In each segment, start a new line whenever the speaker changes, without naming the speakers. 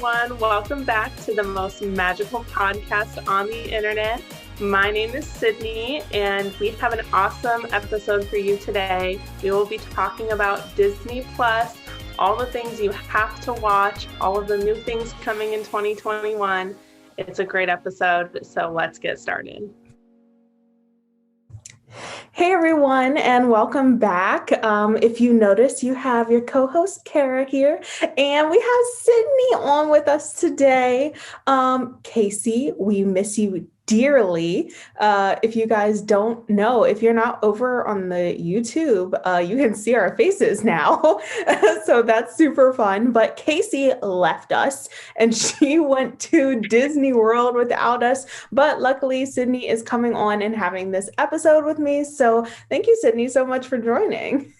everyone. Welcome back to the most magical podcast on the internet. My name is Sydney, and we have an awesome episode for you today. We will be talking about Disney Plus, all the things you have to watch, all of the new things coming in 2021. It's a great episode, so let's get started.
Hey everyone, and welcome back. If you notice, you have your co-host Kara here, and we have Sydney on with us today. Kaycee, we miss you dearly. If you guys don't know, if you're not over on the YouTube, you can see our faces now. So that's super fun. But Kaycee left us and she went to Disney World without us. But luckily, Sydney is coming on and having this episode with me. So thank you, Sydney, so much for joining.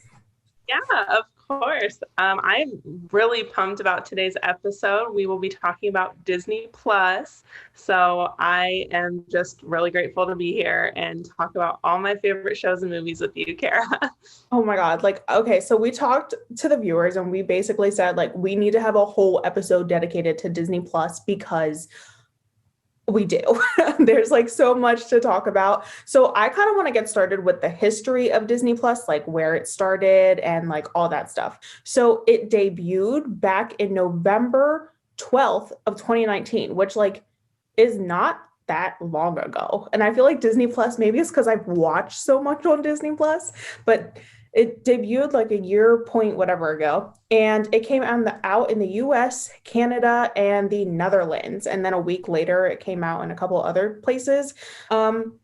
Yeah, of course. I'm really pumped about today's episode. We will be talking about Disney Plus. So I am just really grateful to be here and talk about all my favorite shows and movies with you, Kara.
Oh my God. Okay, so we talked to the viewers and we basically said, we need to have a whole episode dedicated to Disney Plus because we do. There's so much to talk about. So I kind of want to get started with the history of Disney Plus, where it started and all that stuff. So it debuted back in November 12th of 2019, which is not that long ago. And I feel like Disney Plus, maybe it's because I've watched so much on Disney Plus, but it debuted a year point whatever ago, and it came out in the US, Canada, and the Netherlands. And then a week later, it came out in a couple other places. And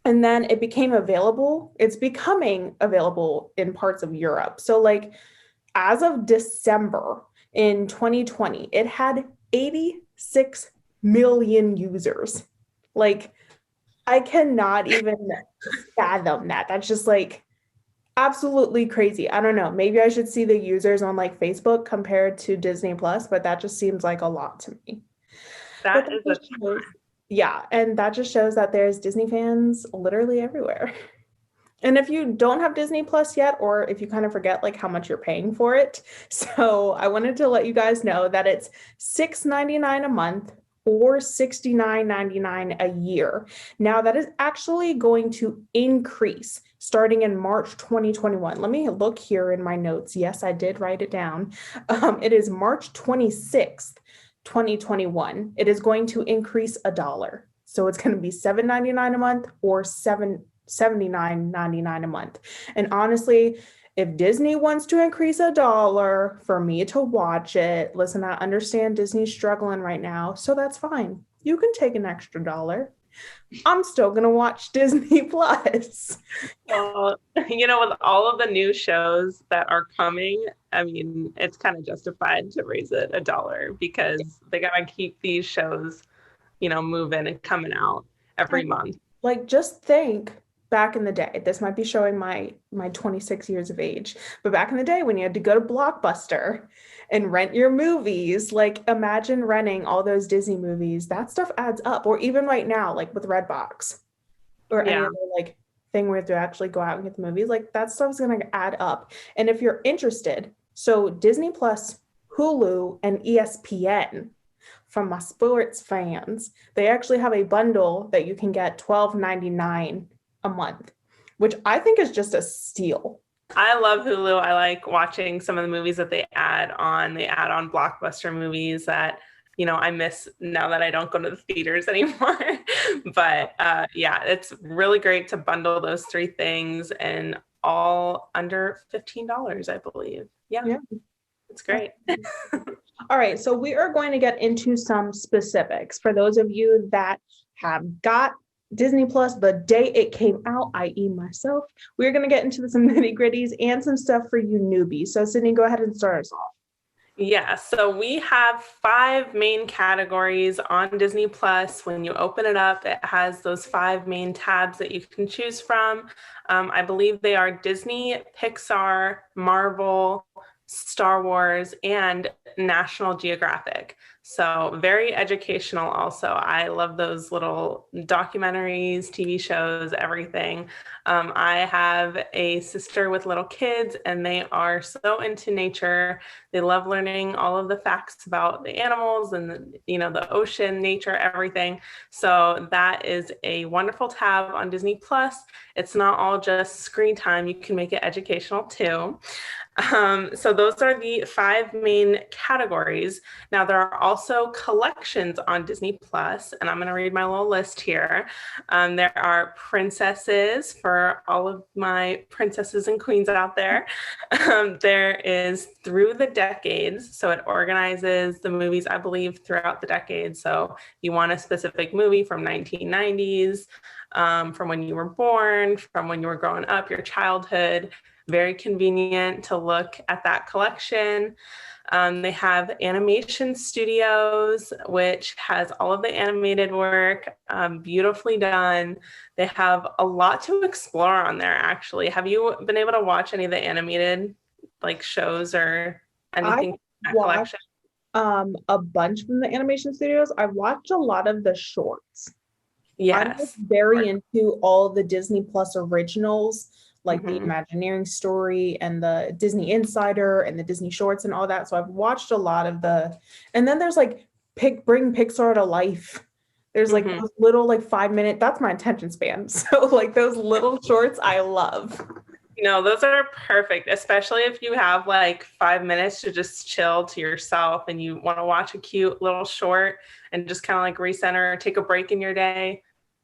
then it became available. It's becoming available in parts of Europe. So as of December in 2020, it had 86 million users. I cannot even fathom that. That's just absolutely crazy. I don't know. Maybe I should see the users on Facebook compared to Disney Plus, but that just seems like a lot to me.
That is
yeah, and that just shows that there's Disney fans literally everywhere. And if you don't have Disney Plus yet, or if you kind of forget how much you're paying for it, so I wanted to let you guys know that it's $6.99 a month or $69.99 a year. Now that is actually going to increase starting in March 2021. Let me look here in my notes. Yes, I did write it down. It is March 26th, 2021. It is going to increase $1. So it's going to be $7.99 a month or $79.99 a month. And honestly, if Disney wants to increase $1 for me to watch it, listen, I understand Disney's struggling right now, so that's fine. You can take an extra $1. I'm still going to watch Disney Plus.
Well, with all of the new shows that are coming, I mean, it's kind of justified to raise it $1 because they got to keep these shows, moving and coming out every month.
Just think back in the day, this might be showing my 26 years of age, but back in the day when you had to go to Blockbuster and rent your movies, imagine renting all those Disney movies. That stuff adds up. Or even right now, with Redbox or any other thing where to actually go out and get the movies, that stuff's going to add up. And if you're interested, so Disney Plus, Hulu, and ESPN, from my sports fans, they actually have a bundle that you can get $12.99 a month, which I think is just a steal.
I love Hulu. I like watching some of the movies that they add on. They add on blockbuster movies that, I miss now that I don't go to the theaters anymore. But yeah, it's really great to bundle those three things and all under $15, I believe. Yeah. It's great.
All right, so we are going to get into some specifics. For those of you that have got Disney Plus the day it came out, i.e. myself, we're going to get into some nitty gritties and some stuff for you newbies. So Sydney, go ahead and start us off.
Yeah, so we have 5 main categories on Disney Plus. When you open it up, it has those 5 main tabs that you can choose from. I believe they are Disney, Pixar, Marvel, Star Wars, and National Geographic. So very educational also. I love those little documentaries, TV shows, everything. I have a sister with little kids and they are so into nature. They love learning all of the facts about the animals and the ocean, nature, everything. So that is a wonderful tab on Disney Plus. It's not all just screen time. You can make it educational too. So those are the 5 main categories. Now there are also collections on Disney Plus, and I'm going to read my little list here. There are princesses for all of my princesses and queens out there. There is Through the Decades, so it organizes the movies, I believe, throughout the decades. So you want a specific movie from 1990s, from when you were born, from when you were growing up, your childhood. Very convenient to look at that collection. They have Animation Studios, which has all of the animated work, beautifully done. They have a lot to explore on there, actually. Have you been able to watch any of the animated shows or anything in that collection?
A bunch from the Animation Studios. I've watched a lot of the shorts.
Yes.
I'm very into all the Disney Plus originals, like the Imagineering Story and the Disney Insider and the Disney Shorts and all that. So I've watched a lot of and then there's Bring Pixar to Life. There's those little 5-minute, that's my attention span. So those little shorts I love.
Those are perfect, especially if you have 5 minutes to just chill to yourself and you want to watch a cute little short and just kind of recenter, take a break in your day.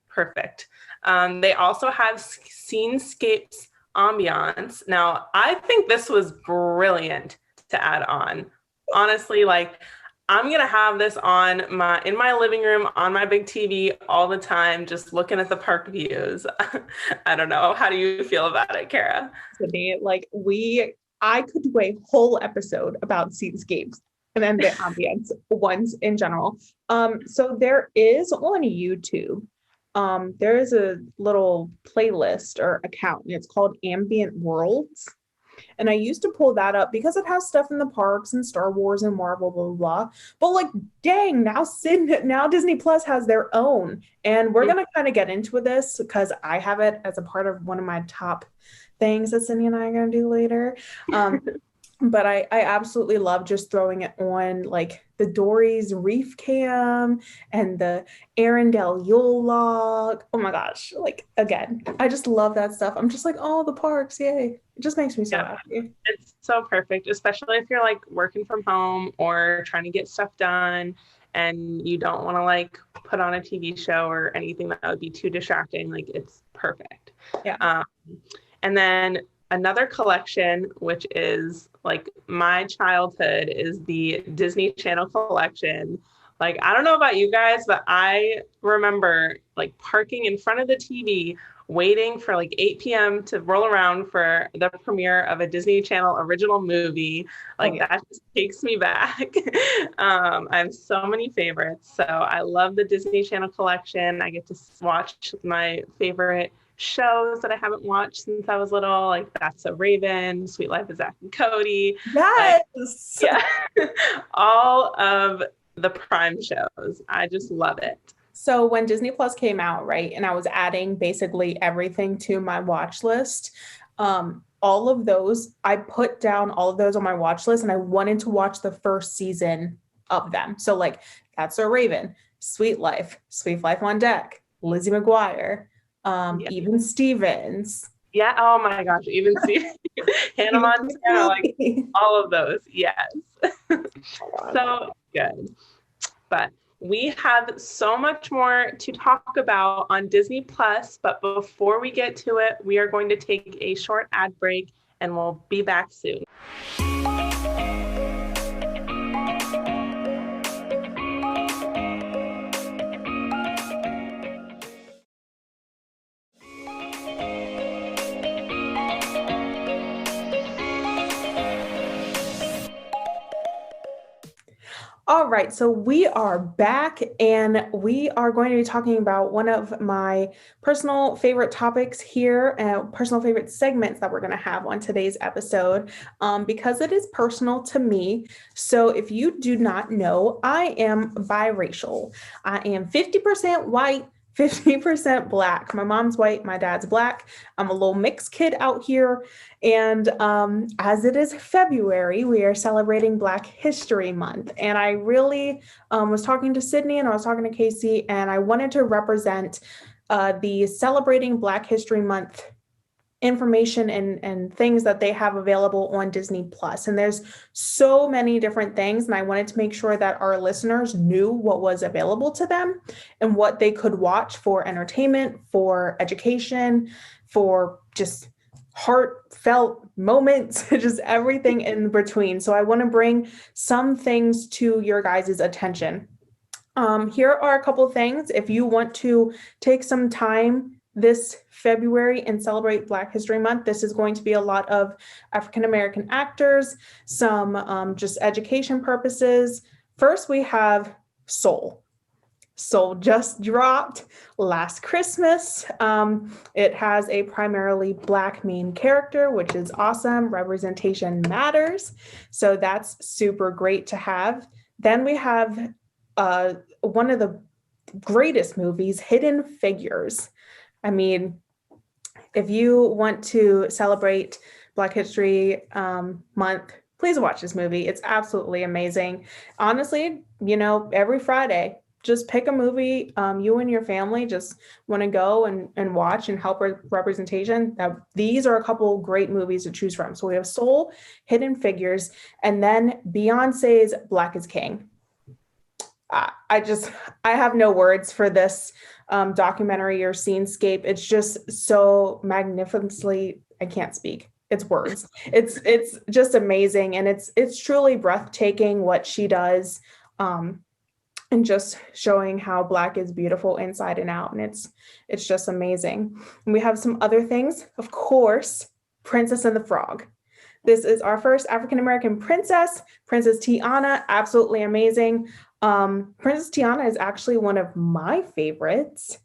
Perfect. They also have Scenescapes ambiance. Now, I think this was brilliant to add on. Honestly, I'm gonna have this on in my living room on my big TV all the time, just looking at the park views. I don't know. How do you feel about it, Kara?
I could do a whole episode about Scenescapes and then the ambience ones in general. So there is on YouTube. There is a little playlist or account, and it's called Ambient Worlds. And I used to pull that up because it has stuff in the parks and Star Wars and Marvel, blah, blah, blah. But dang, now Disney Plus has their own. And we're going to kind of get into this because I have it as a part of one of my top things that Cindy and I are going to do later. But I absolutely love just throwing it on the Dory's Reef Cam and the Arendelle Yule Log. Oh my gosh. Again, I just love that stuff. I'm just oh, the parks. Yay. It just makes me so happy.
It's so perfect, especially if you're working from home or trying to get stuff done and you don't want to put on a TV show or anything that would be too distracting. It's perfect.
Yeah.
And then another collection, which is my childhood, is the Disney Channel collection. I don't know about you guys, but I remember parking in front of the TV, waiting for 8 p.m. to roll around for the premiere of a Disney Channel original movie. That just takes me back. I have so many favorites. So I love the Disney Channel collection. I get to watch my favorite shows that I haven't watched since I was little, That's So Raven, Sweet Life of Zack and Cody.
Yes.
Yeah. All of the Prime shows. I just love it.
So when Disney Plus came out, right, and I was adding basically everything to my watch list, all of those, I put down all of those on my watch list and I wanted to watch the first season of them. So That's So Raven, Sweet Life on Deck, Lizzie McGuire, Even Stevens.
Yeah. Oh my gosh. Even Stevens. Hannah Montana. All of those. Yes. So good. But we have so much more to talk about on Disney Plus. But before we get to it, we are going to take a short ad break and we'll be back soon.
All All right, so we are back and we are going to be talking about one of my personal favorite topics here, personal favorite segments that we're going to have on today's episode, because it is personal to me. So if you do not know, I am biracial. I am 50% white, 50% Black. My mom's white, my dad's Black. I'm a little mixed kid out here. And as it is February, we are celebrating Black History Month. And I really was talking to Sydney and I was talking to Kaycee, and I wanted to represent the Celebrating Black History Month information and things that they have available on Disney Plus. And there's so many different things. And I wanted to make sure that our listeners knew what was available to them and what they could watch for entertainment, for education, for just heartfelt moments, just everything in between. So I want to bring some things to your guys' attention. Here are a couple things. If you want to take some time this February and celebrate Black History Month, this is going to be a lot of African-American actors, some just education purposes. First, we have Soul. Soul just dropped last Christmas. It has a primarily Black main character, which is awesome. Representation matters. So that's super great to have. Then we have one of the greatest movies, Hidden Figures. I mean, if you want to celebrate Black History Month, please watch this movie. It's absolutely amazing. Honestly, every Friday, just pick a movie you and your family just want to go and watch and help representation. These are a couple great movies to choose from. So we have Soul, Hidden Figures, and then Beyonce's Black is King. I have no words for this documentary or scenescape. It's just so magnificently, I can't speak. It's words. It's just amazing. And it's truly breathtaking what she does. And just showing how Black is beautiful inside and out. And it's just amazing. And we have some other things. Of course, Princess and the Frog. This is our first African-American princess, Princess Tiana, absolutely amazing. Princess Tiana is actually one of my favorites,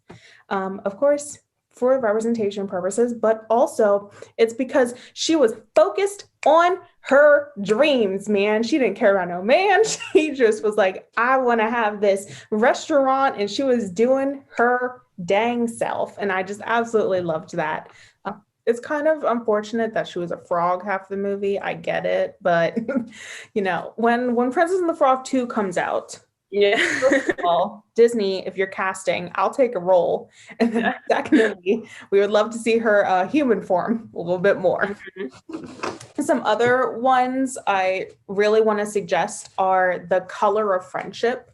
of course, for representation purposes, but also it's because she was focused on her dreams, man. She didn't care about no man. She just was like, I want to have this restaurant, and she was doing her dang self. And I just absolutely loved that. It's kind of unfortunate that she was a frog half the movie. I get it. But, when Princess and the Frog 2 comes out,
yeah.
First of all, Disney, if you're casting, I'll take a role. And then secondly, we would love to see her human form a little bit more. Mm-hmm. Some other ones I really want to suggest are The Color of Friendship.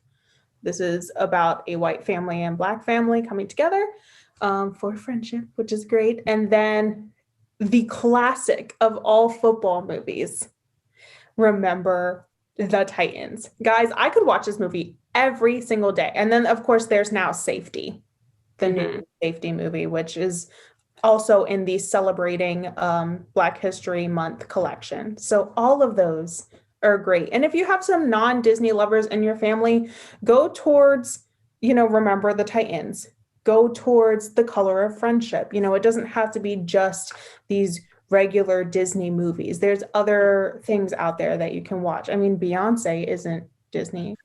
This is about a white family and Black family coming together for friendship, which is great. And then the classic of all football movies, Remember the Titans. Guys, I could watch this movie every single day. And then, of course, there's now Safety, the new Safety movie, which is also in the Celebrating Black History Month collection. So all of those are great. And if you have some non-Disney lovers in your family, go towards, Remember the Titans. Go towards The Color of Friendship. It doesn't have to be just these regular Disney movies. There's other things out there that you can watch. I mean, Beyonce isn't Disney.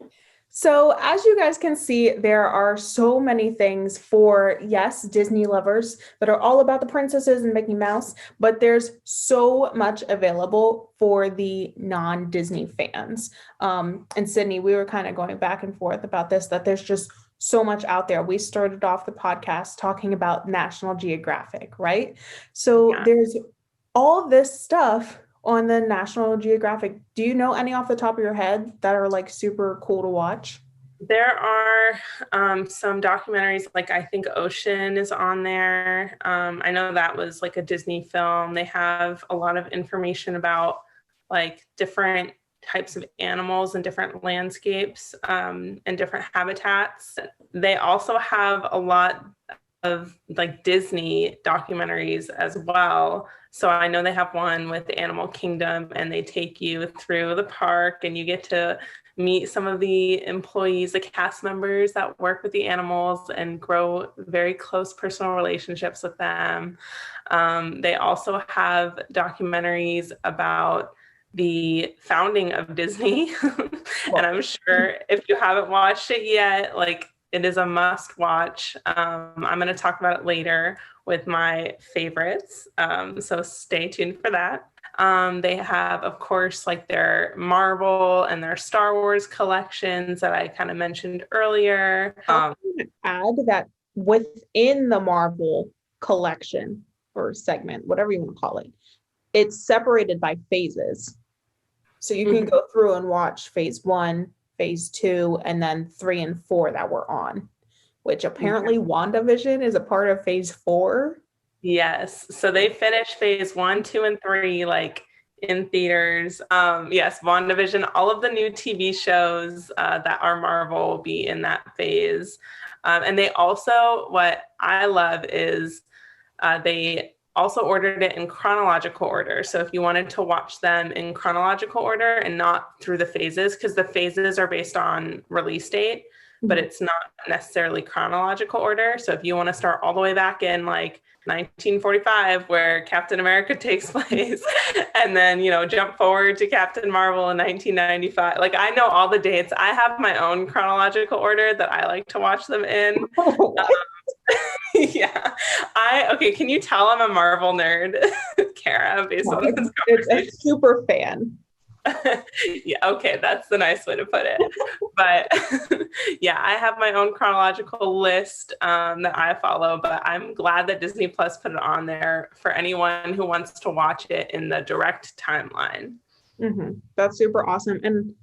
So as you guys can see, there are so many things for, yes, Disney lovers that are all about the princesses and Mickey Mouse, but there's so much available for the non-Disney fans. And Sydney, we were kind of going back and forth about this, that there's just so much out there. We started off the podcast talking about National Geographic, right? So there's all this stuff on the National Geographic. Do you know any off the top of your head that are like super cool to watch?
There are some documentaries, like I think Ocean is on there. I know that was like a Disney film. They have a lot of information about like different types of animals and different landscapes and different habitats. They also have a lot of like Disney documentaries as well. So I know they have one with Animal Kingdom, and they take you through the park and you get to meet some of the employees, the cast members that work with the animals, and grow very close personal relationships with them. They also have documentaries about the founding of Disney. And I'm sure if you haven't watched it yet, like, it is a must watch. I'm going to talk about it later with my favorites. So stay tuned for that. They have, of course, like their Marvel and their Star Wars collections that I kind of mentioned earlier.
I'll add that within the Marvel collection or segment, whatever you want to call it, it's separated by phases. So you can go through and watch phase 1, phase 2, and then 3 and 4 that we're on, which apparently WandaVision is a part of phase 4.
Yes. So they finished phase 1, 2, and 3, like, in theaters. Yes, WandaVision, all of the new TV shows that are Marvel will be in that phase. And they also, what I love is they also ordered it in chronological order. So if you wanted to watch them in chronological order and not through the phases, because the phases are based on release date, but it's not necessarily chronological order. So if you want to start all the way back in like 1945, where Captain America takes place, and then, you know, jump forward to Captain Marvel in 1995. Like, I know all the dates. I have my own chronological order that I like to watch them in. Yeah. Okay, can you tell I'm a Marvel nerd, Kara, based on this conversation?
It's a super fan.
Yeah, okay, that's the nice way to put it. But yeah, I have my own chronological list that I follow, but I'm glad that Disney Plus put it on there for anyone who wants to watch it in the direct timeline.
That's super awesome. And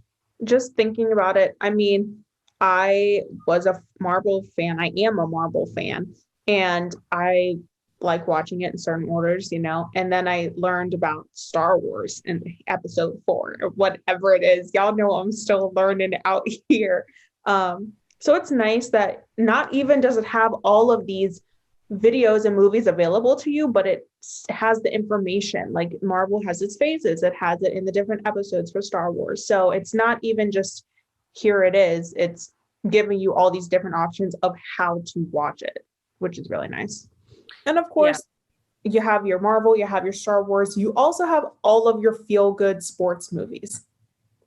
just thinking about it, I mean, I was a Marvel fan. I am a Marvel fan, and I like watching it in certain orders, you know. And then I learned about Star Wars in episode 4 or whatever it is. Y'all know I'm still learning out here. So it's nice that not even does it have all of these videos and movies available to you, but it has the information. Like Marvel has its phases, it has it in the different episodes for Star Wars. So it's not even just here it is, it's giving you all these different options of how to watch it, which is really nice. And of course, you have your Marvel, you have your Star Wars, you also have all of your feel-good sports movies.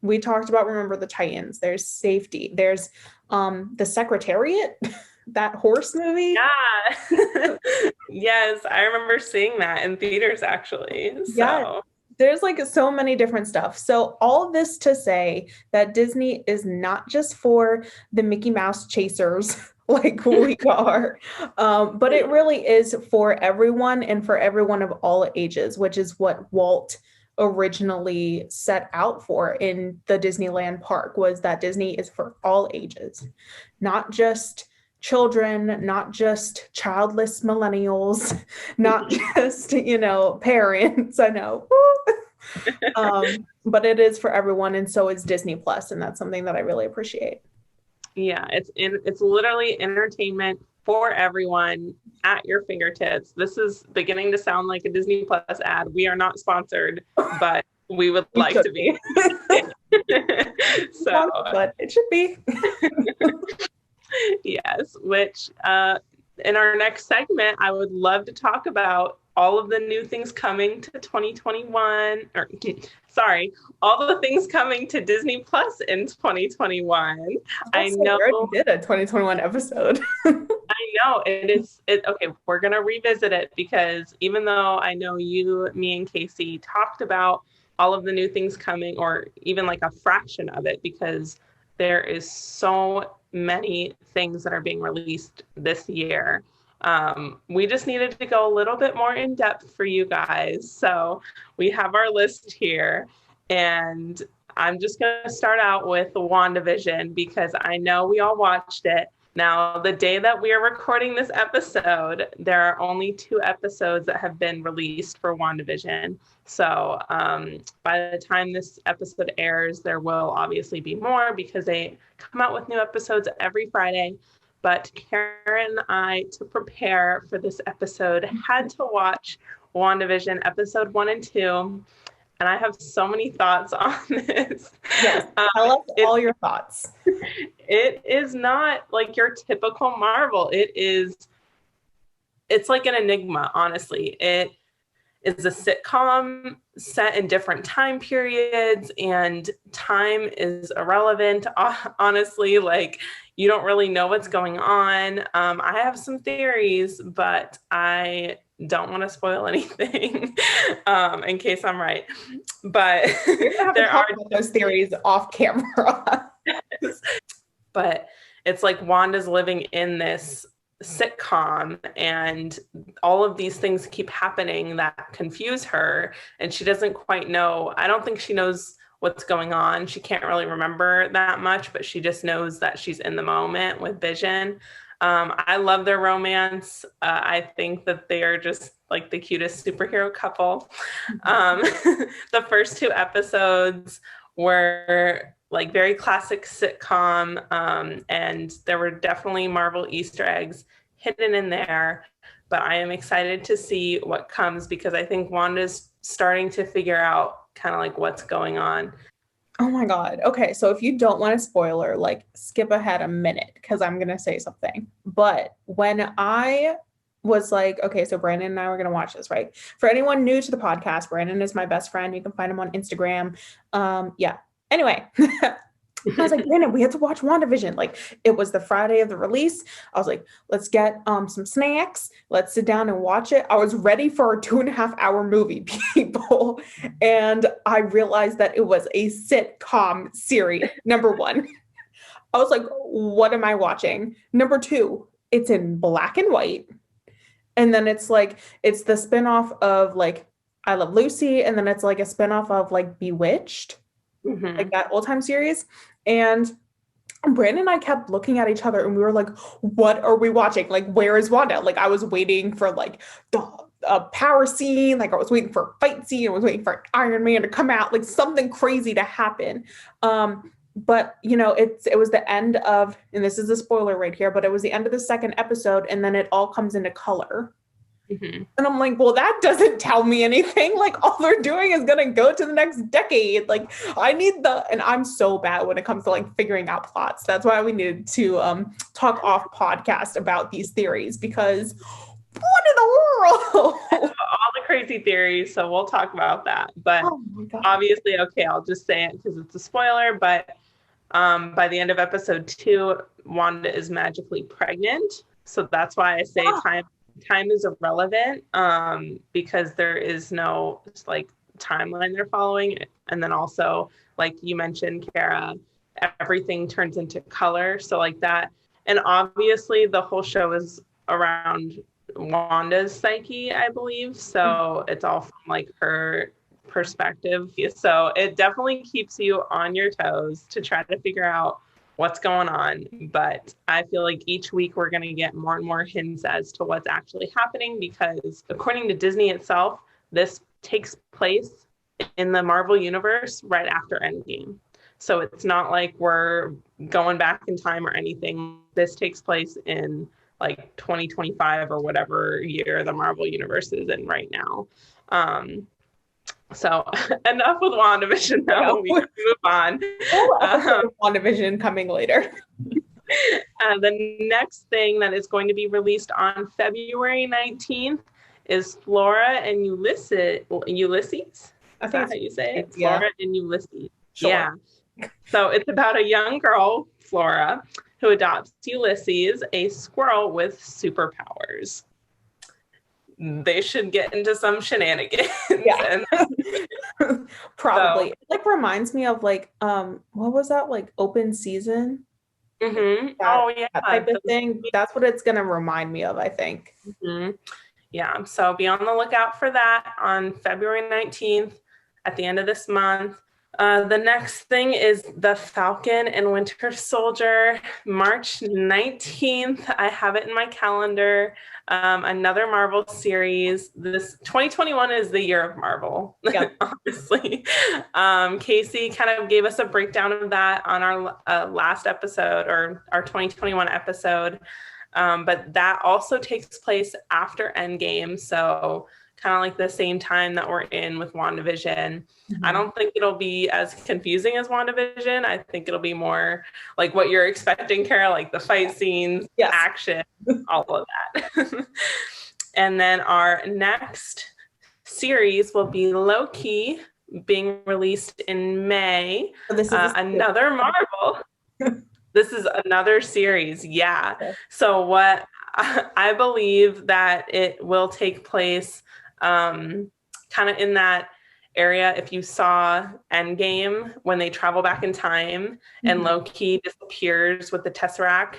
We talked about Remember the Titans, there's Safety, there's The Secretariat, that horse movie.
Yeah. Yes, I remember seeing that in theaters, actually. So.
Yeah. There's like so many different stuff. So all this to say that Disney is not just for the Mickey Mouse chasers like we are, but it really is for everyone and for everyone of all ages, which is what Walt originally set out for in the Disneyland park, was that Disney is for all ages, not just children, not just childless millennials, not just, you know, parents. I know. But it is for everyone, and so is Disney Plus, and that's something that I really appreciate.
Yeah, it's literally entertainment for everyone at your fingertips. This is beginning to sound like a Disney Plus ad. We are not sponsored, but we would like to be. So,
but it should be.
Yes, which in our next segment, I would love to talk about all of the new things coming to 2021, or sorry, all the things coming to Disney Plus in 2021. I know
we already did a 2021 episode.
I know okay, we're going to revisit it, because even though I know you, me, and Kaycee talked about all of the new things coming, or even like a fraction of it, because there is so many things that are being released this year. We just needed to go a little bit more in depth for you guys. So we have our list here, and I'm just going to start out with WandaVision, because I know we all watched it. Now, the day that we are recording this episode, there are only 2 episodes that have been released for WandaVision. So by the time this episode airs, there will obviously be more, because they come out with new episodes every Friday. But Karen and I, to prepare for this episode, had to watch WandaVision episode 1 and 2. and I have so many thoughts on this.
Yes, tell us all your thoughts.
It is not like your typical Marvel. It's like an enigma, honestly. It is a sitcom set in different time periods, and time is irrelevant. Honestly, like, you don't really know what's going on. I have some theories, but I don't want to spoil anything in case I'm right. But
there are those theories off camera.
But it's like Wanda's living in this sitcom, and all of these things keep happening that confuse her, and she doesn't quite know. I don't think she knows what's going on. She can't really remember that much, but she just knows that she's in the moment with Vision. I love their romance. I think that they are just like the cutest superhero couple. The first 2 episodes were like very classic sitcom, and there were definitely Marvel Easter eggs hidden in there. But I am excited to see what comes, because I think Wanda's starting to figure out kind of like what's going on.
Oh my God. Okay. So if you don't want a spoiler, like skip ahead a minute, because I'm going to say something. But when I was like, okay, so Brandon and I were going to watch this, right? For anyone new to the podcast, Brandon is my best friend. You can find him on Instagram. Yeah. Anyway, I was like, Brandon, we had to watch WandaVision. Like, it was the Friday of the release. I was like, let's get some snacks. Let's sit down and watch it. I was ready for a 2.5-hour movie, people. And I realized that it was a sitcom series, number 1. I was like, what am I watching? Number 2, it's in black and white. And then it's like, it's the spinoff of like I Love Lucy. And then it's like a spinoff of like Bewitched. Mm-hmm. Like that old time series. And Brandon and I kept looking at each other and we were like, what are we watching? Like, where is Wanda? Like, I was waiting for like a power scene. Like, I was waiting for a fight scene. I was waiting for Iron Man to come out, like something crazy to happen. But you know, it was the end of, and this is a spoiler right here, but it was the end of the 2nd episode, and then it all comes into color. Mm-hmm. And I'm like, well, that doesn't tell me anything. Like, all they're doing is going to go to the next decade. Like, I need and I'm so bad when it comes to like figuring out plots. That's why we needed to talk off podcast about these theories, because what in the world?
All the crazy theories. So we'll talk about that. But obviously, okay, I'll just say it because it's a spoiler. But by the end of episode 2, Wanda is magically pregnant. So that's why I say time is irrelevant, because there is no like timeline they're following. And then also, like you mentioned, Kara, everything turns into color. So like that. And obviously the whole show is around Wanda's psyche, I believe. So it's all from like her perspective. So it definitely keeps you on your toes to try to figure out what's going on. But I feel like each week we're going to get more and more hints as to what's actually happening, because according to Disney itself, this takes place in the Marvel universe right after Endgame. So it's not like we're going back in time or anything. This takes place in like 2025 or whatever year the Marvel universe is in right now. So enough with WandaVision now. We can move on.
WandaVision coming later.
The next thing that is going to be released on February 19th is Flora and Ulysses. I think that's how you say it. Flora and Ulysses. Sure. Yeah. So it's about a young girl, Flora, who adopts Ulysses, a squirrel with superpowers. They should get into some shenanigans.
Yeah. Probably. It like reminds me of like what was that, like Open Season?
Mm-hmm.
That type of thing. That's what it's gonna remind me of, I think.
Mm-hmm. Yeah. So be on the lookout for that on February 19th at the end of this month. The next thing is The Falcon and Winter Soldier, March 19th. I have it in my calendar. Another Marvel series. This 2021 is the year of Marvel, honestly. Kaycee kind of gave us a breakdown of that on our last episode, or our 2021 episode. But that also takes place after Endgame. So kind of like the same time that we're in with WandaVision. I don't think it'll be as confusing as WandaVision. I think it'll be more like what you're expecting, Kara, like the fight scenes, action, all of that. And then our next series will be Loki, being released in May. So this is another Marvel. This is another series. Yeah. Okay. So what I believe that it will take place kind of in that area. If you saw Endgame, when they travel back in time and Loki disappears with the Tesseract,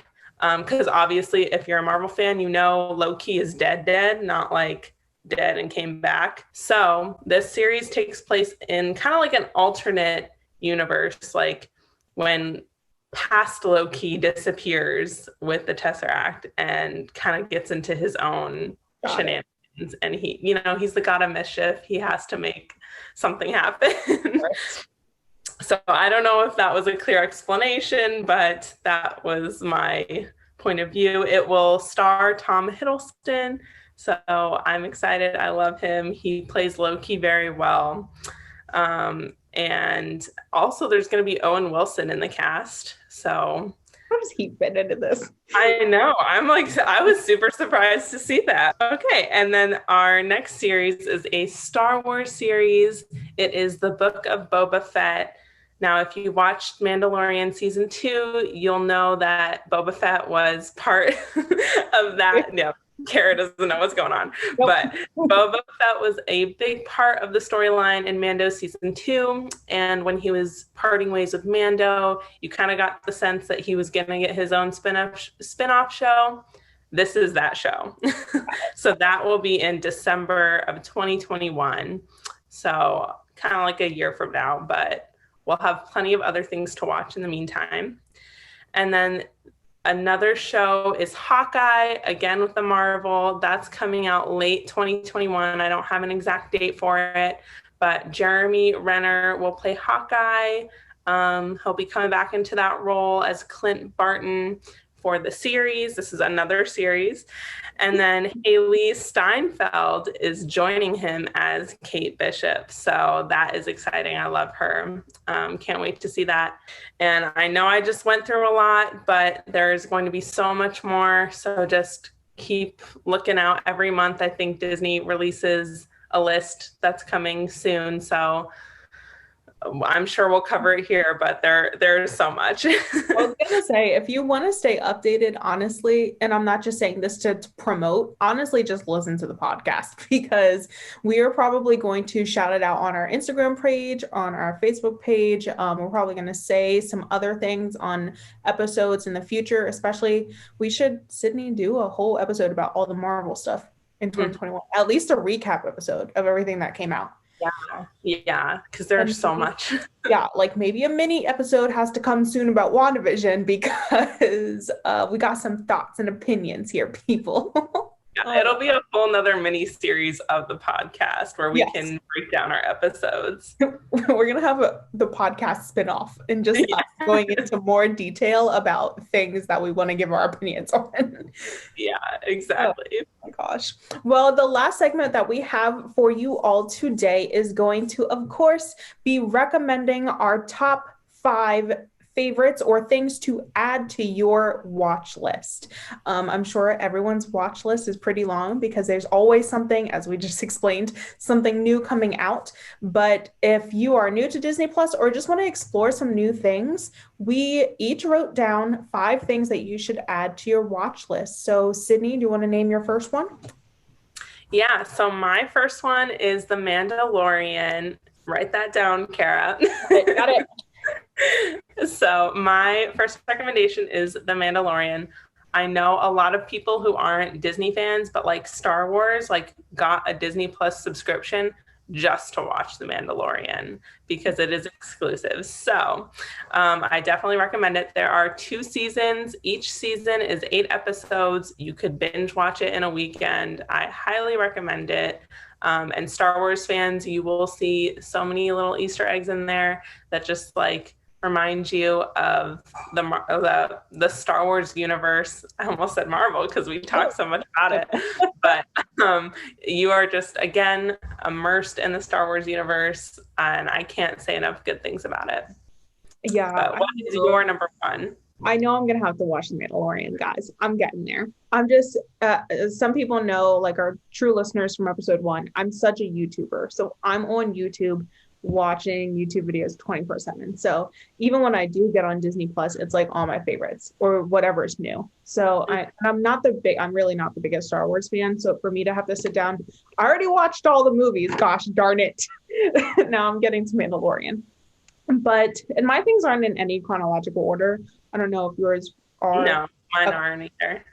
because obviously if you're a Marvel fan, you know Loki is dead, not like dead and came back. So this series takes place in kind of like an alternate universe, like when past Loki disappears with the Tesseract and kind of gets into his own shenanigans. And he, you know, he's the god of mischief. He has to make something happen. So I don't know if that was a clear explanation, but that was my point of view. It will star Tom Hiddleston. So I'm excited. I love him. He plays Loki very well. And also there's going to be Owen Wilson in the cast. So
how does he fit into this?
I know. I was super surprised to see that. Okay. And then our next series is a Star Wars series. It is the Book of Boba Fett. Now, if you watched Mandalorian season 2, you'll know that Boba Fett was part of that. Yeah. Kara doesn't know what's going on, but Boba Fett was a big part of the storyline in Mando season 2. And when he was parting ways with Mando, you kind of got the sense that he was going to get his own spin-off show. This is that show. So that will be in December of 2021. So kind of like a year from now, but we'll have plenty of other things to watch in the meantime. And then another show is Hawkeye, again with the Marvel. That's coming out late 2021. I don't have an exact date for it, but Jeremy Renner will play Hawkeye. He'll be coming back into that role as Clint Barton for the series. This is another series. And then Haley Steinfeld is joining him as Kate Bishop. So that is exciting. I love her. Can't wait to see that. And I know I just went through a lot, but there's going to be so much more. So just keep looking out every month. I think Disney releases a list that's coming soon. So I'm sure we'll cover it here, but there's so much.
I was going to say, if you want to stay updated, honestly, and I'm not just saying this to promote, honestly, just listen to the podcast, because we are probably going to shout it out on our Instagram page, on our Facebook page. We're probably going to say some other things on episodes in the future, especially we should, Sydney, do a whole episode about all the Marvel stuff in 2021, at least a recap episode of everything that came out.
Yeah, because there's so much.
Yeah, like maybe a mini episode has to come soon about WandaVision, because we got some thoughts and opinions here, people.
Yeah, it'll be a whole nother mini series of the podcast where we can break down our episodes.
We're going to have the podcast spinoff and just us going into more detail about things that we want to give our opinions on.
Yeah, exactly.
Oh my gosh. Well, the last segment that we have for you all today is going to, of course, be recommending our top 5 favorites or things to add to your watch list. I'm sure everyone's watch list is pretty long, because there's always something, as we just explained, something new coming out. But if you are new to Disney Plus or just want to explore some new things, we each wrote down 5 things that you should add to your watch list. So Sydney, do you want to name your first one?
Yeah, so my first one is The Mandalorian. Write that down, Kara.
Got it.
So my first recommendation is The Mandalorian. I know a lot of people who aren't Disney fans, but like Star Wars, like got a Disney Plus subscription just to watch The Mandalorian because it is exclusive. So I definitely recommend it. There are 2 seasons. Each season is 8 episodes. You could binge watch it in a weekend. I highly recommend it. And Star Wars fans, you will see so many little Easter eggs in there that just like remind you of the Star Wars universe. I almost said Marvel because we talked so much about it, but you are just again immersed in the Star Wars universe, and I can't say enough good things about it.
Yeah.
But what is your number one?
I know I'm gonna have to watch The Mandalorian, guys. I'm getting there. I'm just some people know, like our true listeners from episode 1, I'm such a YouTuber. So I'm on YouTube watching YouTube videos 24/7. So even when I do get on Disney Plus, it's like all my favorites or whatever's new. So I'm really not the biggest Star Wars fan. So for me to have to sit down, I already watched all the movies, gosh darn it. Now I'm getting to Mandalorian. And my things aren't in any chronological order. I don't know if yours are.
No, mine aren't either.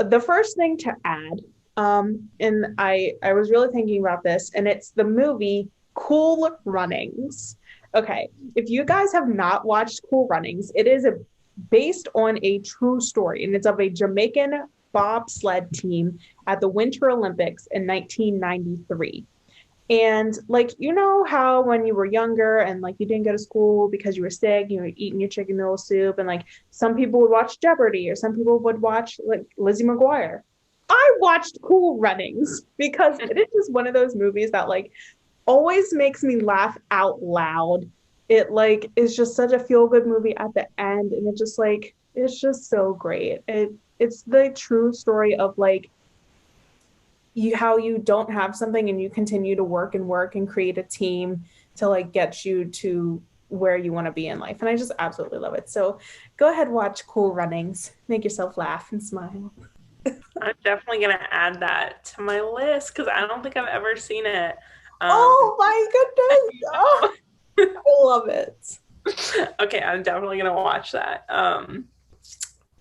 The first thing to add, and I was really thinking about this, and it's the movie Cool Runnings. Okay, if you guys have not watched Cool Runnings, it is based on a true story, and it's of a Jamaican bobsled team at the Winter Olympics in 1993. And like, you know how when you were younger and like you didn't go to school because you were sick, you were eating your chicken noodle soup, and like some people would watch Jeopardy or some people would watch like Lizzie McGuire. I watched Cool Runnings because it is just one of those movies that like always makes me laugh out loud. It like is just such a feel-good movie at the end, and it's just so great. It's the true story of like how you don't have something and you continue to work and create a team to like get you to where you want to be in life. And I just absolutely love it. So go ahead, watch Cool Runnings, make yourself laugh and smile.
I'm definitely going to add that to my list because I don't think I've ever seen it.
Oh my goodness. Oh, I love it.
Okay, I'm definitely going to watch that.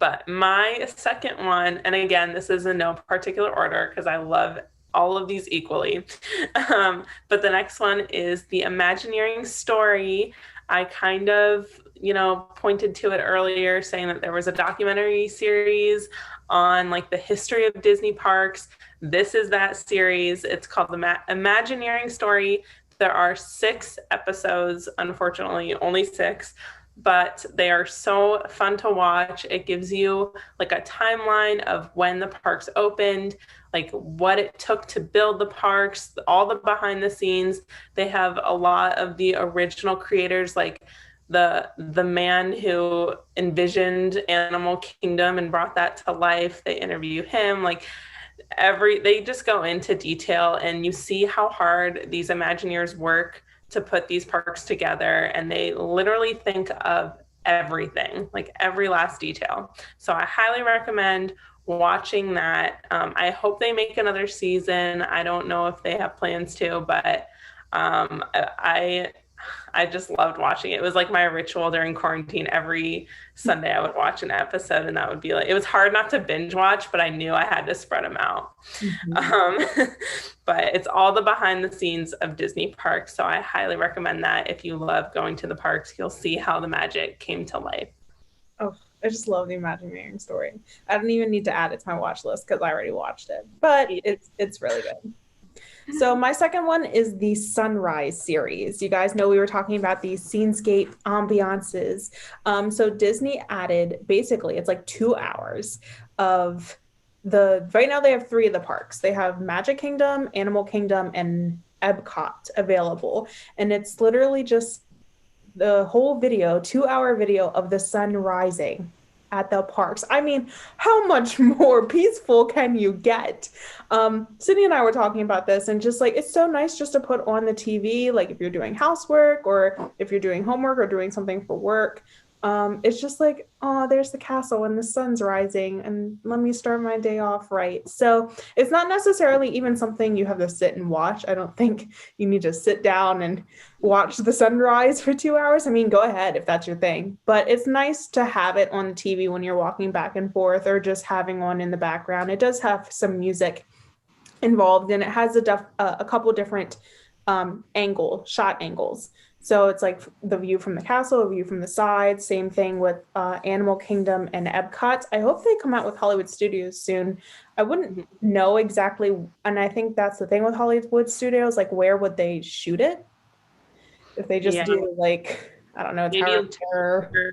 But my second one, and again, this is in no particular order because I love all of these equally. But the next one is The Imagineering Story. I kind of, pointed to it earlier saying that there was a documentary series on like the history of Disney parks. This is that series. It's called The Imagineering Story. There are 6 episodes, unfortunately, only 6. But they are so fun to watch. It gives you like a timeline of when the parks opened, like what it took to build the parks, all the behind the scenes. They have a lot of the original creators, like the man who envisioned Animal Kingdom and brought that to life. They interview him, like they just go into detail, and you see how hard these Imagineers work to put these parks together, and they literally think of everything, like every last detail. So I highly recommend watching that. I hope they make another season. I don't know if they have plans to, but I just loved watching it. It was like my ritual during quarantine. Every Sunday I would watch an episode, and that would be like, it was hard not to binge watch, but I knew I had to spread them out. Mm-hmm. But it's all the behind the scenes of Disney parks. So I highly recommend that. If you love going to the parks, you'll see how the magic came to life.
Oh, I just love The Imagineering Story. I don't even need to add it to my watch list because I already watched it, but it's really good. So my second one is the Sunrise series. You guys know we were talking about these scenescape ambiances. So Disney added, basically, it's like 2 hours of right now they have 3 of the parks. They have Magic Kingdom, Animal Kingdom, and Epcot available. And it's literally just the whole video, 2-hour video of the sun rising at the parks. I mean, how much more peaceful can you get? Sydney and I were talking about this, and just like, it's so nice just to put on the TV, like if you're doing housework or if you're doing homework or doing something for work. It's just like, oh, there's the castle and the sun's rising, and let me start my day off right. So it's not necessarily even something you have to sit and watch. I don't think you need to sit down and watch the sunrise for 2 hours. I mean, go ahead if that's your thing, but it's nice to have it on the TV when you're walking back and forth or just having on in the background. It does have some music involved, and it has a couple different shot angles. So it's like the view from the castle, a view from the side. Same thing with Animal Kingdom and Epcot. I hope they come out with Hollywood Studios soon. I wouldn't know exactly, and I think that's the thing with Hollywood Studios, like where would they shoot it? If they just do like I don't know,
Maybe
Tower of Terror.
or,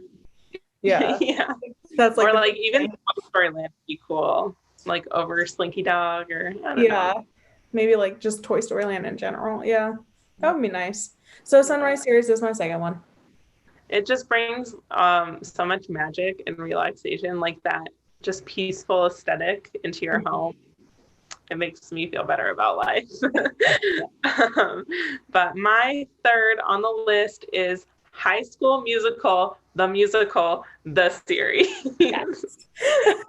Yeah.
yeah,
That's like
or
the
like
big
even
thing.
Storyland would be cool, like over Slinky Dog or I don't know.
Yeah. Maybe like just Toy Story Land in general. Yeah. That would be nice. So
Yeah.
Sunrise Series is my second one.
It just brings so much magic and relaxation, like that just peaceful aesthetic into your
Mhm.
home. It makes me feel better about life. um, but my third on the list is High School Musical, the series.
Yes.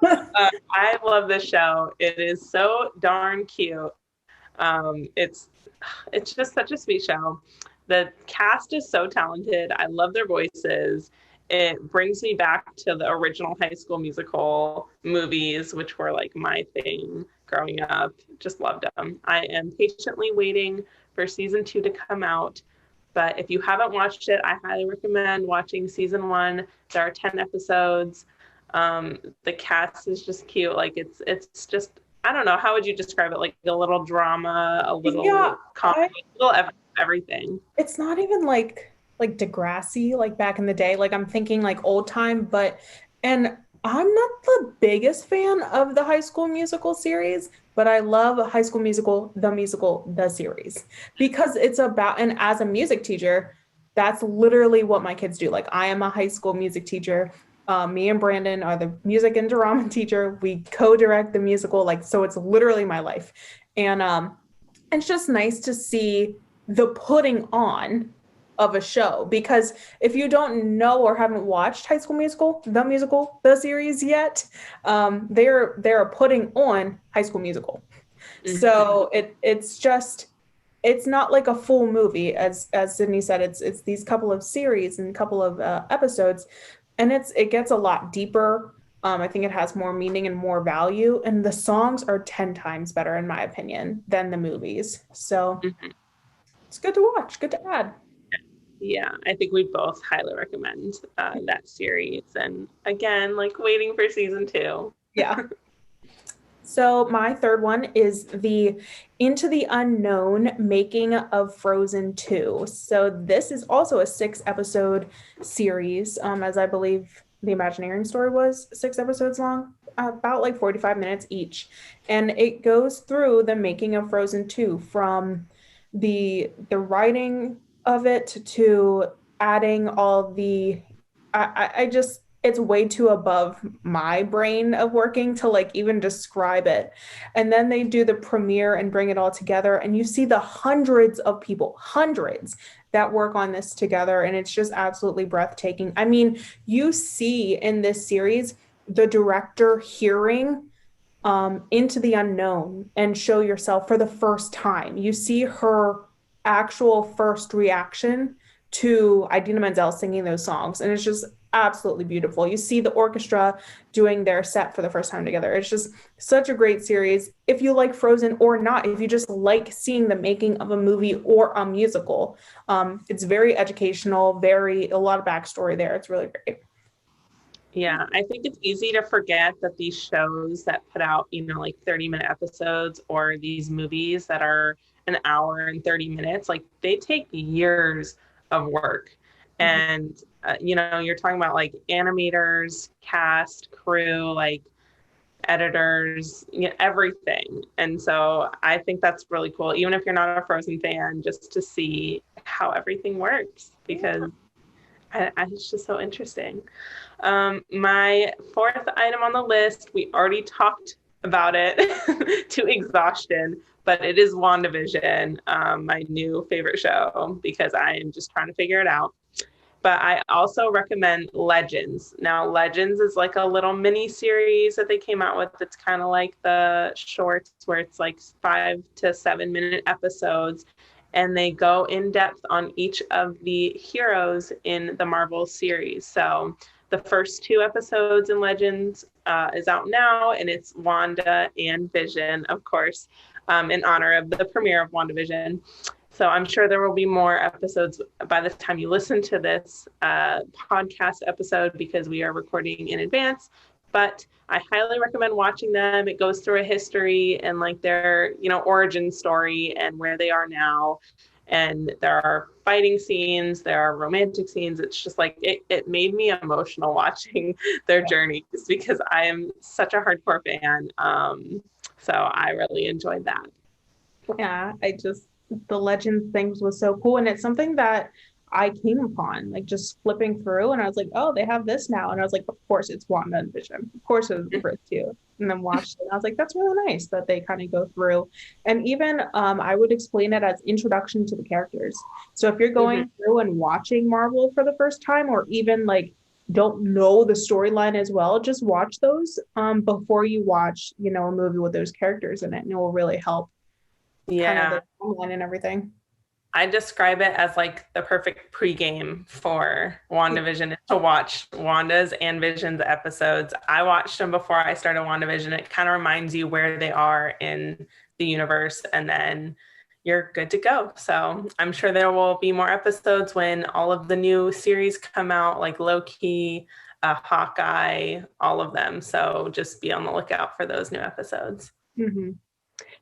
I love this show. It is so darn cute. It's just such a sweet show. The cast is so talented. I love their voices. It brings me back to the original High School Musical movies, which were like my thing growing up. Just loved them. I am patiently waiting for season 2 to come out. But if you haven't watched it, I highly recommend watching season 1. There are 10 episodes. The cast is just cute. Like it's just I don't know how would you describe it? Like a little drama, a
Yeah,
little comedy, a little everything.
it's not even like Degrassi like back in the day. Like I'm thinking like old time, but and I'm not the biggest fan of the High School Musical series, but I love High School Musical, the series because it's about and as a music teacher, that's literally what my kids do. Like I am a high school music teacher. Me and Brandon are the music and drama teacher. We co-direct the musical, like so it's literally my life. And it's just nice to see the putting on of a show because if you don't know or haven't watched High School Musical, the series yet, they're putting on High School Musical.
Mm-hmm.
So it's just it's not like a full movie as Sydney said. It's these couple of series and couple of episodes, and it gets a lot deeper. I think it has more meaning and more value, and the songs are 10 times better in my opinion than the movies. So
Mm-hmm.
it's good to watch, good to add.
Yeah, I think we both highly recommend that series. And again, like waiting for season 2.
Yeah. So my third one is the Into the Unknown making of Frozen 2. So this is also a 6 episode series, as I believe the Imagineering story was 6 episodes long, about like 45 minutes each. And it goes through the making of Frozen 2 from the writing of it to adding all the I just it's way too above my brain of working to like even describe it. And then they do the premiere and bring it all together, and you see the hundreds of people, hundreds that work on this together, and it's just absolutely breathtaking. I mean, you see in this series the director hearing Into the Unknown and Show Yourself for the first time. You see her actual first reaction to Idina Menzel singing those songs, and it's just absolutely beautiful. You see the orchestra doing their set for the first time together. It's just such a great series. If you like Frozen or not, if you just like seeing the making of a movie or a musical, it's very educational, very a lot of backstory there. It's really great.
Yeah, I think it's easy to forget that these shows that put out, like 30-minute episodes or these movies that are an hour and 30 minutes, like they take years of work.
Mhm.
And, you're talking about like animators, cast, crew, like editors, everything. And so I think that's really cool, even if you're not a Frozen fan, just to see how everything works because it's just so interesting. My fourth item on the list, we already talked about it to exhaustion, but it is WandaVision, my new favorite show, because I am just trying to figure it out. But I also recommend Legends. Now, Legends is like a little mini series that they came out with. It's kind of like the shorts where it's like 5 to 7 minute episodes. And they go in depth on each of the heroes in the Marvel series. So the first 2 episodes in Legends is out now, and it's Wanda and Vision, of course, in honor of the premiere of WandaVision. So I'm sure there will be more episodes by the time you listen to this podcast episode because we are recording in advance. But I highly recommend watching them. It goes through a history and like their, origin story and where they are now. and there are fighting scenes, there are romantic scenes. It's just like it made me emotional watching their journeys because I am such a hardcore fan. So I really enjoyed that.
Yeah, the Legends things was so cool. And it's something that I came upon, like just flipping through, and I was like, oh, they have this now. And I was like, of course it's Wanda and Vision. Of course it was the first two. And then watched it. And I was like, that's really nice that they kind of go through. And even I would explain it as introduction to the characters. So if you're going through and watching Marvel for the first time, or even like don't know the storyline as well, just watch those before you watch, a movie with those characters in it, and it will really help kind of the timeline and everything.
I describe it as like the perfect pregame for WandaVision is to watch Wanda's and Vision's episodes. I watched them before I started WandaVision. It kind of reminds you where they are in the universe, and then you're good to go. So I'm sure there will be more episodes when all of the new series come out, like Loki, Hawkeye, all of them. So just be on the lookout for those new episodes.
Mm-hmm.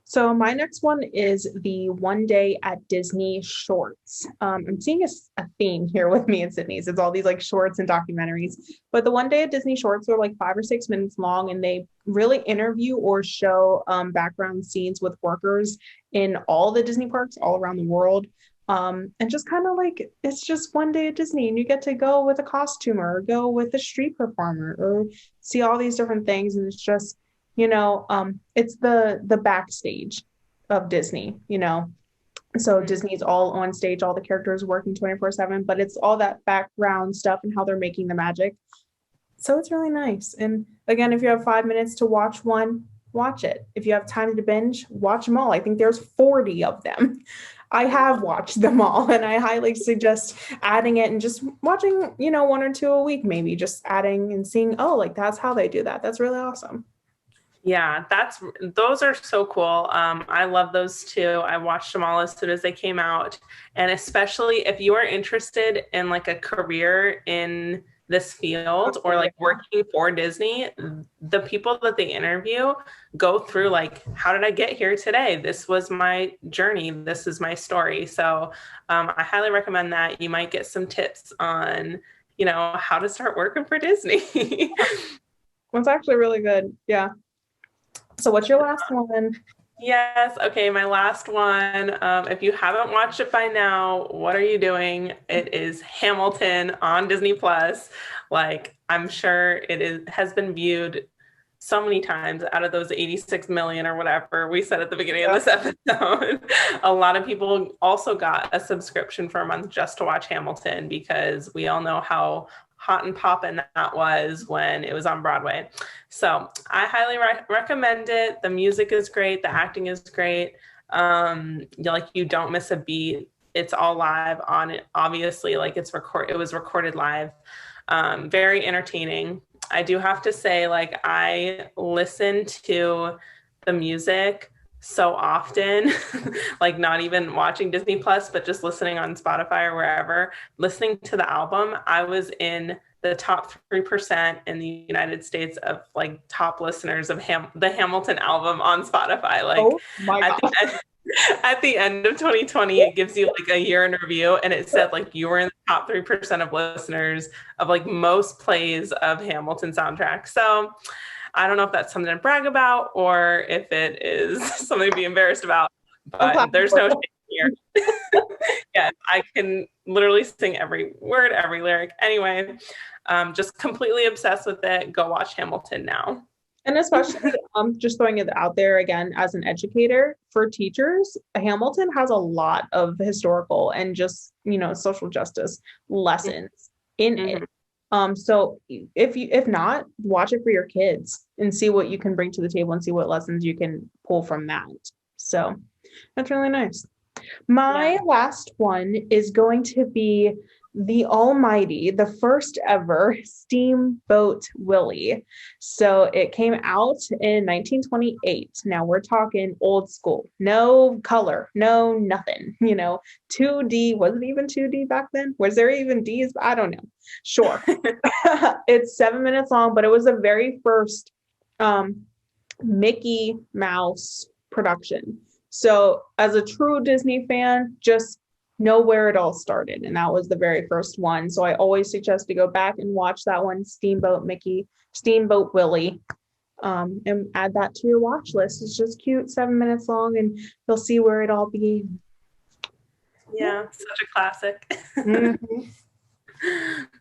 So my next one is the One Day at Disney shorts. I'm seeing a theme here with me and Sydney's. It's all these like shorts and documentaries. But the One Day at Disney shorts are like 5 or 6 minutes long, and they really interview or show background scenes with workers in all the Disney parks all around the world. And just kind of like, it's just one day at Disney, and you get to go with a costumer or go with a street performer or see all these different things. And it's just, it's the backstage of Disney, so Disney's all on stage, all the characters working 24/7, but it's all that background stuff and how they're making the magic. So it's really nice. And again, if you have 5 minutes to watch one, watch it. If you have time to binge, watch them all. I think there's 40 of them. I have watched them all, and I highly suggest adding it and just watching, 1 or 2 a week, maybe just adding and seeing, oh, like that's how they do that. That's really awesome.
Yeah, those are so cool. I love those too. I watched them all as soon as they came out. And especially if you are interested in like a career in this field or like working for Disney, the people that they interview go through like, how did I get here today? This was my journey. This is my story. So I highly recommend that. You might get some tips on, how to start working for Disney.
Well, it's actually really good. Yeah. So what's your last one?
Yes. Okay. My last one. If you haven't watched it by now, what are you doing? It is Hamilton on Disney Plus. Like, I'm sure has been viewed so many times out of those 86 million or whatever we said at the beginning of this episode. A lot of people also got a subscription for a month just to watch Hamilton, because we all know how hot and poppin' that was when it was on Broadway. So I highly recommend it. The music is great. The acting is great. You don't miss a beat. It's all live on it. Obviously, like it was recorded live. Very entertaining. I do have to say, like, I listen to the music so often, like not even watching Disney Plus, but just listening on Spotify or wherever, listening to the album. I was in the top 3% in the United States of like top listeners of the Hamilton album on Spotify. Like, oh my God. At the end of 2020, it gives you like a year in review, and it said like you were in the top 3% of listeners of like most plays of Hamilton soundtrack. So I don't know if that's something to brag about or if it is something to be embarrassed about, but there's no shame here. Yes, I can literally sing every word, every lyric. Anyway, just completely obsessed with it. Go watch Hamilton now.
And especially just throwing it out there again, as an educator for teachers, Hamilton has a lot of historical and just, social justice lessons in it. So if not, watch it for your kids and see what you can bring to the table and see what lessons you can pull from that. So that's really nice. My last one is going to be the almighty, the first ever Steamboat Willie. So it came out in 1928. Now we're talking old school, no color, no nothing, 2D. Was it even 2D back then? Was there even Ds? I don't know. Sure. It's 7 minutes long, but it was the very first Mickey Mouse production. So as a true Disney fan, just know where it all started, and that was the very first one. So I always suggest to go back and watch that one, Steamboat Willie, and add that to your watch list. It's just cute, 7 minutes long, and you'll see where it all began.
Yeah, such a classic.
Mm-hmm.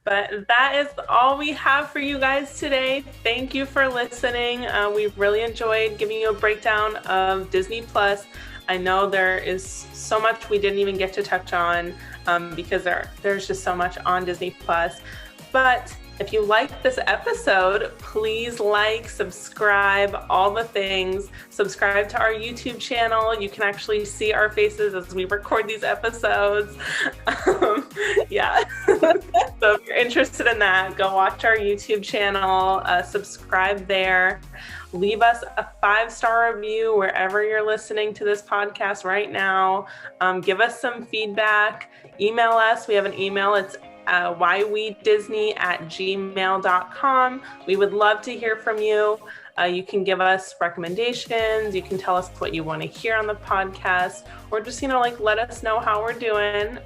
But that is all we have for you guys today. Thank you for listening. We really enjoyed giving you a breakdown of Disney Plus. I know there is so much we didn't even get to touch on because there's just so much on Disney Plus. But if you liked this episode, please like, subscribe, all the things. Subscribe to our YouTube channel. You can actually see our faces as we record these episodes. Yeah. So if you're interested in that, go watch our YouTube channel, subscribe there. Leave us a 5-star review wherever you're listening to this podcast right now. Give us some feedback. Email us. We have an email. It's whywedisney@gmail.com. We would love to hear from you. You can give us recommendations. You can tell us what you want to hear on the podcast, or just, let us know how we're doing.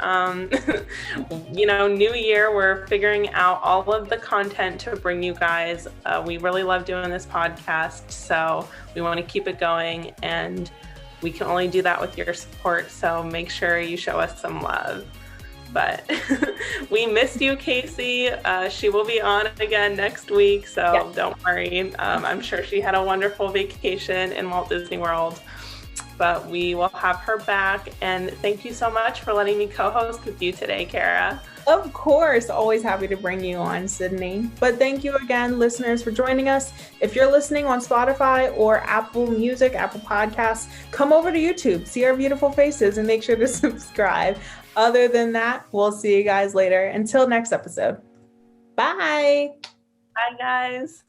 New year, we're figuring out all of the content to bring you guys. We really love doing this podcast, so we want to keep it going, and we can only do that with your support. So make sure you show us some love. But we missed you, Kaycee. She will be on again next week, so Don't worry. I'm sure she had a wonderful vacation in Walt Disney World, but we will have her back. And thank you so much for letting me co-host with you today, Kara.
Of course, always happy to bring you on, Sydney. But thank you again, listeners, for joining us. If you're listening on Spotify or Apple Music, Apple Podcasts, come over to YouTube, see our beautiful faces, and make sure to subscribe. Other than that, we'll see you guys later. Until next episode. Bye.
Bye, guys.